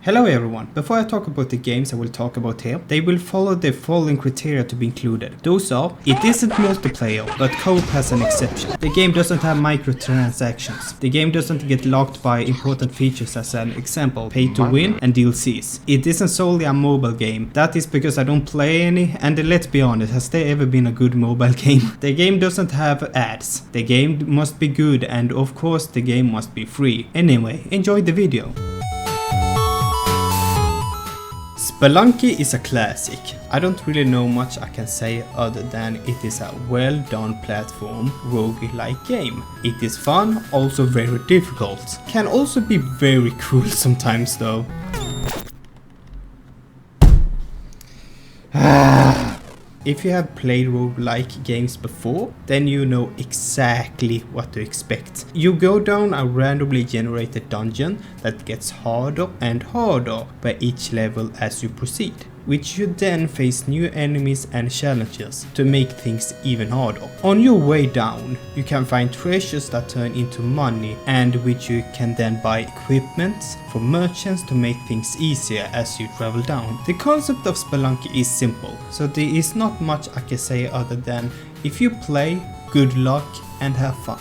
Hello everyone, before I talk about the games I will talk about here, they will follow the following criteria to be included. Those are, it isn't multiplayer, but co-op has an exception. The game doesn't have microtransactions. The game doesn't get locked by important features, as an example, pay to win and DLCs. It isn't solely a mobile game. That is because I don't play any, and let's be honest, has there ever been a good mobile game? The game doesn't have ads. The game must be good, and of course the game must be free. Anyway, enjoy the video. Spelunky is a classic. I don't really know much I can say other than it is a well done platform roguelike game. It is fun, also very difficult. Can also be very cool sometimes though. If you have played roguelike games before, then you know exactly what to expect. You go down a randomly generated dungeon that gets harder and harder by each level as you proceed, which you then face new enemies and challenges to make things even harder. On your way down, you can find treasures that turn into money and which you can then buy equipment for merchants to make things easier as you travel down. The concept of Spelunky is simple, so there is not much I can say other than if you play, good luck and have fun.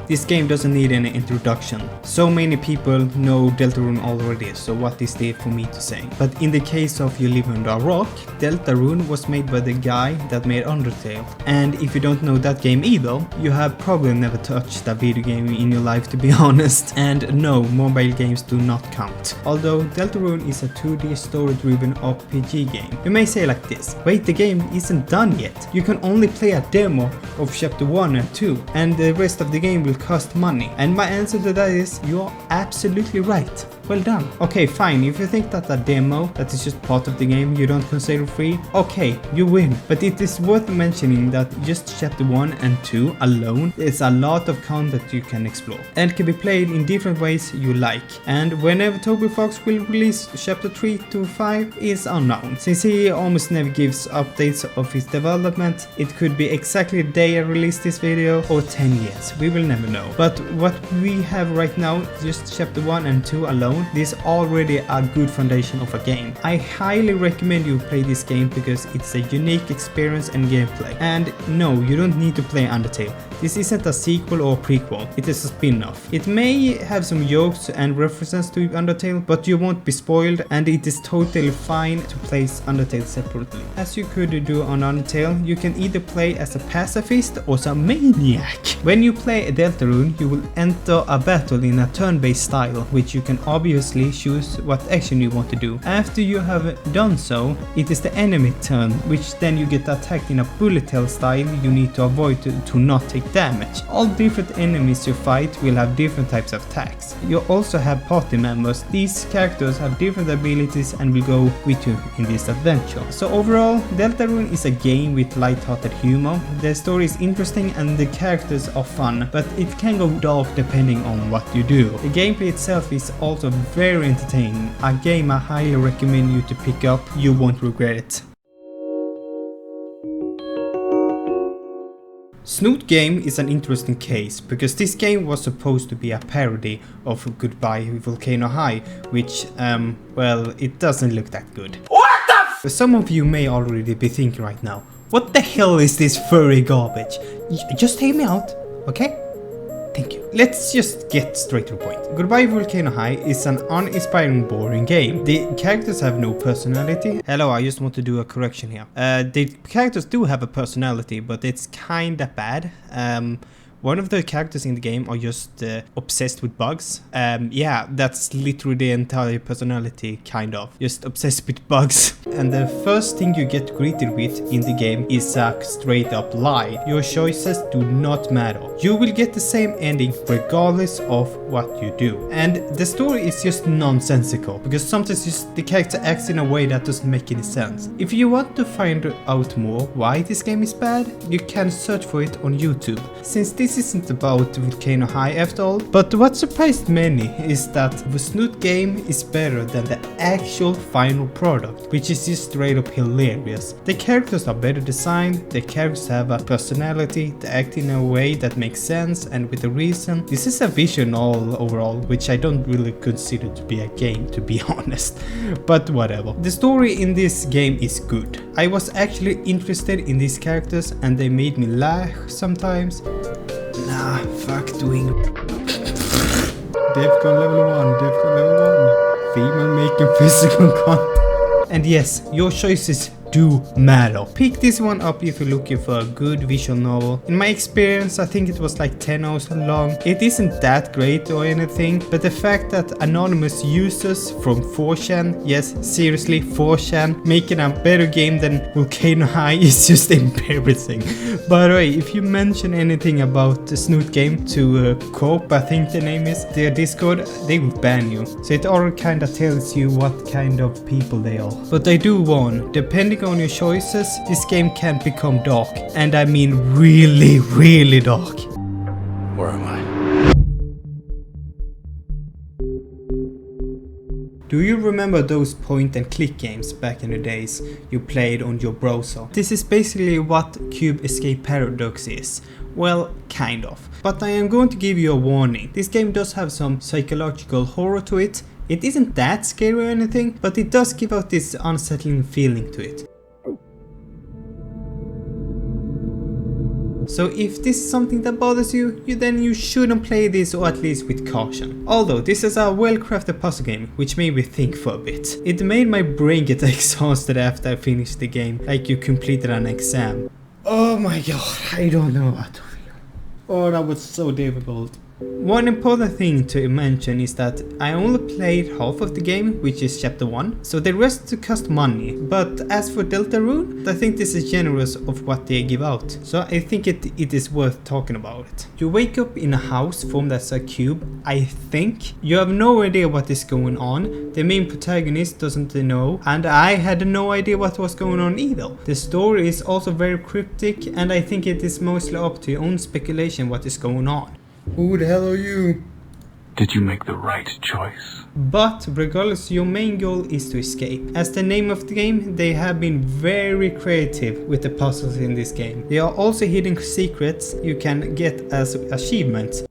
This game doesn't need any introduction. So many people know Deltarune already, so what is there for me to say? But in the case of You Live Under a Rock, Deltarune was made by the guy that made Undertale. And if you don't know that game either, you have probably never touched a video game in your life, to be honest. And no, mobile games do not count. Although Deltarune is a 2D story-driven RPG game. You may say like this, wait, the game isn't done yet. You can only play a demo of chapter 1 and 2, and the rest of the game will cost money. And my answer to that is, you're absolutely right. Well done. Okay, fine, if you think that a demo that is just part of the game you don't consider free, okay, you win. But it is worth mentioning that just chapter 1 and 2 alone is a lot of content you can explore and can be played in different ways you like. And whenever Toby Fox will release chapter 3 to 5 is unknown, since he almost never gives updates of his development. It could be exactly the day I release this video or 10 years, we will never know. But what we have right now, just chapter 1 and 2 alone, this is already a good foundation of a game. I highly recommend you play this game because it's a unique experience and gameplay. And no, you don't need to play Undertale. This isn't a sequel or prequel, it is a spin-off. It may have some jokes and references to Undertale, but you won't be spoiled, and it is totally fine to play Undertale separately. As you could do on Undertale, you can either play as a pacifist or as a maniac. When you play Deltarune, you will enter a battle in a turn-based style, which you can obviously choose what action you want to do. After you have done so, it is the enemy turn, which then you get attacked in a bullet hell style you need to avoid to not take damage. All different enemies you fight will have different types of attacks. You also have party members. These characters have different abilities and will go with you in this adventure. So overall, Deltarune is a game with light-hearted humor. The story is interesting and the characters are fun, but it can go dark depending on what you do. The gameplay itself is also very entertaining. A game I highly recommend you to pick up, you won't regret it. Snoot Game is an interesting case because this game was supposed to be a parody of Goodbye Volcano High, which, well, it doesn't look that good. What the f? Some of you may already be thinking right now, what the hell is this furry garbage? Just hear me out, okay? Thank you. Let's just get straight to the point. Goodbye Volcano High is an uninspiring, boring game. The characters have no personality. Hello, I just want to do a correction here. The characters do have a personality, but it's kinda bad. One of the characters in the game are just obsessed with bugs. Yeah, that's literally the entire personality, kind of. Just obsessed with bugs. And the first thing you get greeted with in the game is a straight up lie. Your choices do not matter. You will get the same ending regardless of what you do. And the story is just nonsensical, because sometimes just the character acts in a way that doesn't make any sense. If you want to find out more why this game is bad, you can search for it on YouTube. Since this this isn't about Volcano High after all, but what surprised many is that the Snoot Game is better than the actual final product, which is just straight up hilarious. The characters are better designed, the characters have a personality, they act in a way that makes sense and with a reason. This is a visual novel overall, which I don't really consider to be a game, to be honest, but whatever. The story in this game is good. I was actually interested in these characters and they made me laugh sometimes. Nah, fuck doing Defcon level 1, Defcon level 1. Female making physical content. And yes, your choices do matter. Pick this one up if you're looking for a good visual novel. In my experience, I think it was like 10 hours long. It isn't that great or anything, but the fact that anonymous users from 4chan, yes, seriously 4chan, making a better game than Volcano High is just embarrassing. By the way, if you mention anything about the Snoot Game to Coop, I think the name is, their Discord, they will ban you. So it already kinda tells you what kind of people they are. But I do warn, depending on your choices, this game can become dark, and I mean really, really dark. Where am I? Do you remember those point and click games back in the days you played on your browser? This is basically what Cube Escape Paradox is. Well, kind of. But I am going to give you a warning. This game does have some psychological horror to it. It isn't that scary or anything, but it does give out this unsettling feeling to it. So if this is something that bothers you, then you shouldn't play this, or at least with caution. Although this is a well-crafted puzzle game, which made me think for a bit. It made my brain get exhausted after I finished the game, like you completed an exam. Oh my god, I don't know what to feel. Oh, that was so difficult. One important thing to mention is that I only played half of the game, which is chapter 1, so the rest cost money. But as for Deltarune, I think this is generous of what they give out, so I think it is worth talking about it. You wake up in a house formed as a cube, I think. You have no idea what is going on, the main protagonist doesn't know, and I had no idea what was going on either. The story is also very cryptic, and I think it is mostly up to your own speculation what is going on. Who the hell are you? Did you make the right choice? But regardless, your main goal is to escape. As the name of the game, they have been very creative with the puzzles in this game. There are also hidden secrets you can get as achievements.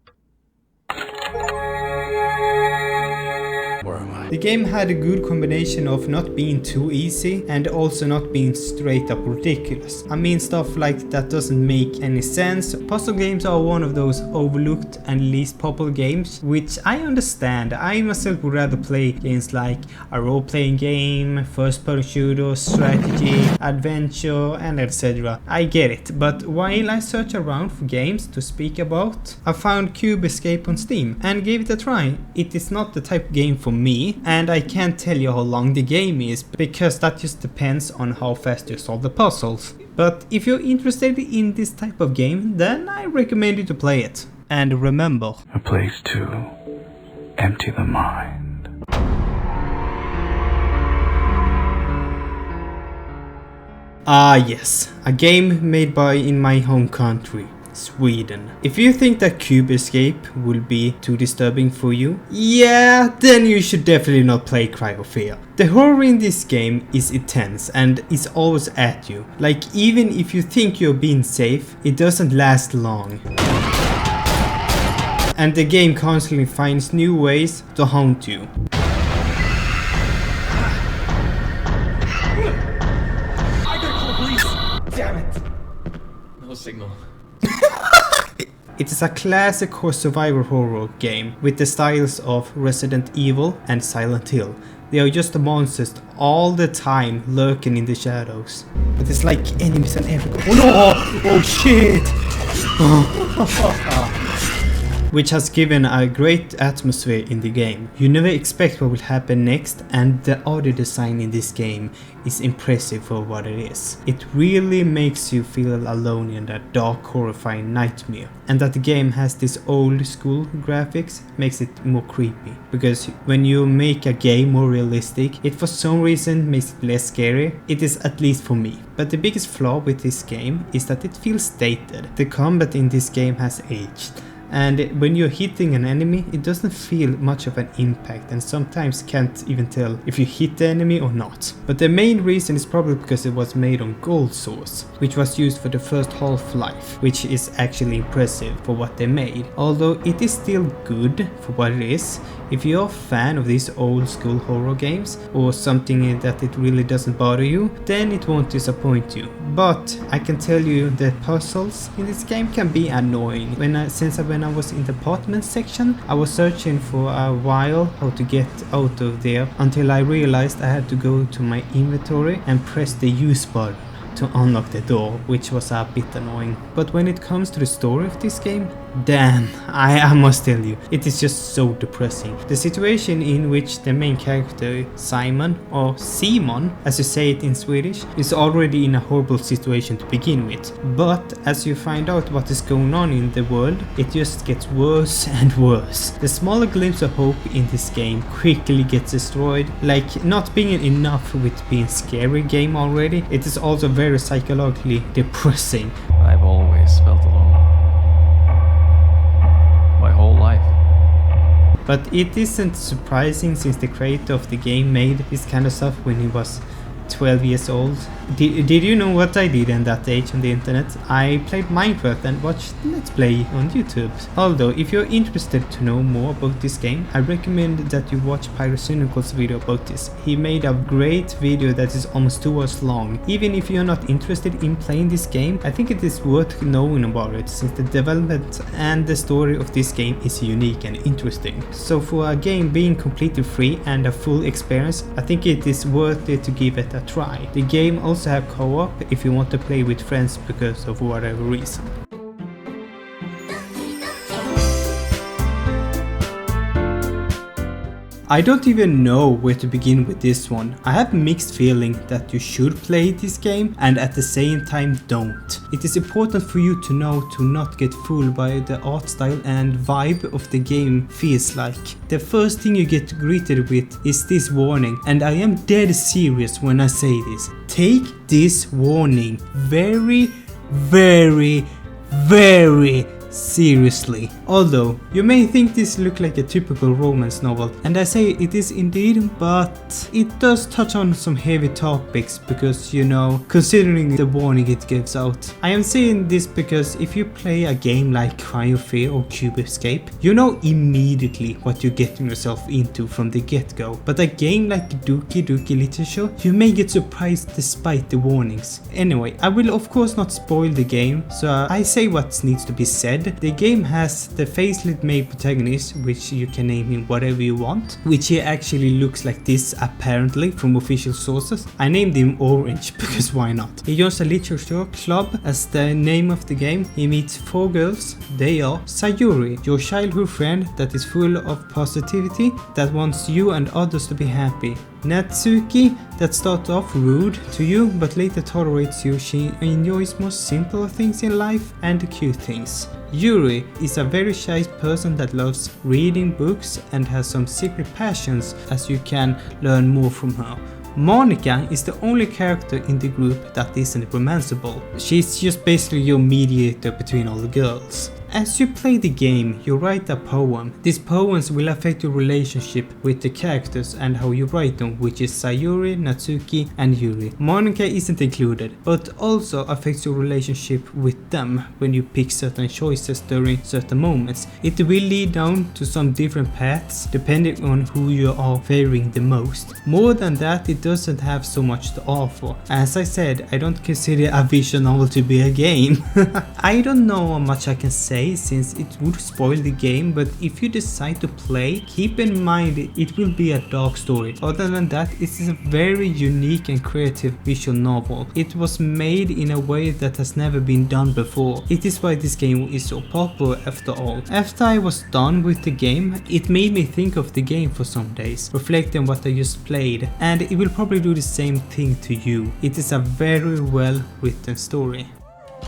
The game had a good combination of not being too easy and also not being straight up ridiculous. I mean, stuff like that doesn't make any sense. Puzzle games are one of those overlooked and least popular games, which I understand. I myself would rather play games like a role-playing game, first-person shooter, strategy, adventure, and etc. I get it, but while I search around for games to speak about, I found Cube Escape on Steam and gave it a try. It is not the type of game for me, and I can't tell you how long the game is, because that just depends on how fast you solve the puzzles. But if you're interested in this type of game, then I recommend you to play it. And remember, a place to empty the mind. Ah yes, a game made in my home country, Sweden. If you think that Cube Escape will be too disturbing for you, yeah, then you should definitely not play Cry of Fear. The horror in this game is intense and is always at you. Like, even if you think you're being safe, it doesn't last long. And the game constantly finds new ways to haunt you. I gotta call police! Damn it! No signal. It is a classic survival horror game with the styles of Resident Evil and Silent Hill. They are just the monsters all the time lurking in the shadows. But it's like enemies and everywhere. Oh no! Oh shit! which has given a great atmosphere in the game. You never expect what will happen next, and the audio design in this game is impressive for what it is. It really makes you feel alone in that dark, horrifying nightmare. And that the game has this old school graphics makes it more creepy, because when you make a game more realistic, it for some reason makes it less scary. It is, at least for me. But the biggest flaw with this game is that it feels dated. The combat in this game has aged. And when you're hitting an enemy, it doesn't feel much of an impact, and sometimes can't even tell if you hit the enemy or not. But the main reason is probably because it was made on gold source, which was used for the first Half-Life, which is actually impressive for what they made. Although it is still good for what it is. If you're a fan of these old school horror games, or something that it really doesn't bother you, then it won't disappoint you. But I can tell you the puzzles in this game can be annoying. When I was in the apartment section, I was searching for a while how to get out of there, until I realized I had to go to my inventory and press the use button to unlock the door, which was a bit annoying. But when it comes to the story of this game, damn, I must tell you, it is just so depressing. The situation in which the main character, Simon, or Simon, as you say it in Swedish, is already in a horrible situation to begin with. But as you find out what is going on in the world, it just gets worse and worse. The smaller glimpse of hope in this game quickly gets destroyed. Like, not being enough with being scary game already, it is also very psychologically depressing. I've always felt alone. My whole life. But it isn't surprising, since the creator of the game made this kind of stuff when he was 12 years old. Did you know what I did in that age on the internet? I played Minecraft and watched Let's Play on YouTube. Although, if you're interested to know more about this game, I recommend that you watch Pyrocynical's video about this. He made a great video that is almost 2 hours long. Even if you're not interested in playing this game, I think it is worth knowing about it, since the development and the story of this game is unique and interesting. So for a game being completely free and a full experience, I think it is worth it to give it a try. The game also have co-op if you want to play with friends because of whatever reason. I don't even know where to begin with this one. I have mixed feeling that you should play this game and at the same time don't. It is important for you to know to not get fooled by the art style and vibe of the game feels like. The first thing you get greeted with is this warning, and I am dead serious when I say this. Take this warning very, very, very seriously. Although you may think this look like a typical romance novel, and I say it is indeed, but it does touch on some heavy topics because, you know, considering the warning it gives out. I am saying this because if you play a game like Cry of Fear or Cube Escape, you know immediately what you're getting yourself into from the get-go. But a game like Doki Literature, you may get surprised despite the warnings. Anyway, I will of course not spoil the game, so I say what needs to be said. The game has the facelift made protagonist, which you can name him whatever you want, which he actually looks like this apparently from official sources. I named him Orange because why not? He joins a literature club as the name of the game. He meets 4 girls. They are Sayuri, your childhood friend that is full of positivity, that wants you and others to be happy. Natsuki, that starts off rude to you but later tolerates you. She enjoys more simple things in life and cute things. Yuri is a very shy person that loves reading books and has some secret passions, as you can learn more from her. Monica is the only character in the group that isn't romanceable. She's just basically your mediator between all the girls. As you play the game, you write a poem. These poems will affect your relationship with the characters and how you write them, which is Sayuri, Natsuki and Yuri. Monica isn't included, but also affects your relationship with them when you pick certain choices during certain moments. It will lead down to some different paths depending on who you are favoring the most. More than that, it doesn't have so much to offer. As I said, I don't consider a visual novel to be a game. I don't know how much I can say say since it would spoil the game, but if you decide to play, keep in mind it will be a dark story. Other than that, it is a very unique and creative visual novel. It was made in a way that has never been done before. It is why this game is so popular after all. After I was done with the game, it made me think of the game for some days, reflect on what I just played, and it will probably do the same thing to you. It is a very well written story.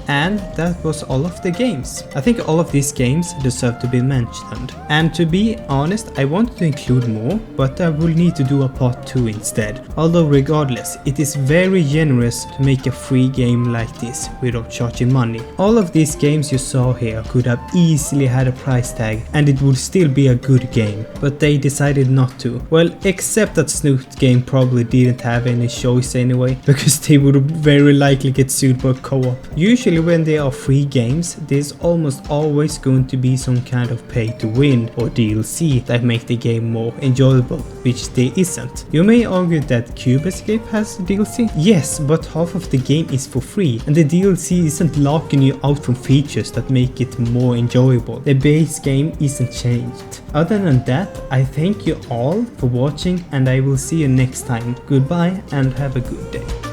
And that was all of the games. I think all of these games deserve to be mentioned. And to be honest, I wanted to include more, but I will need to do a part 2 instead. Although regardless, it is very generous to make a free game like this without charging money. All of these games you saw here could have easily had a price tag and it would still be a good game, but they decided not to. Well, except that Snoot Game probably didn't have any choice anyway, because they would very likely get sued for co-op. Usually when there are free games, there's almost always going to be some kind of pay to win or DLC that make the game more enjoyable, which there isn't. You may argue that Cube Escape has DLC. Yes, but half of the game is for free, and the DLC isn't locking you out from features that make it more enjoyable. The base game isn't changed. Other than that, I thank you all for watching, and I will see you next time. Goodbye and have a good day.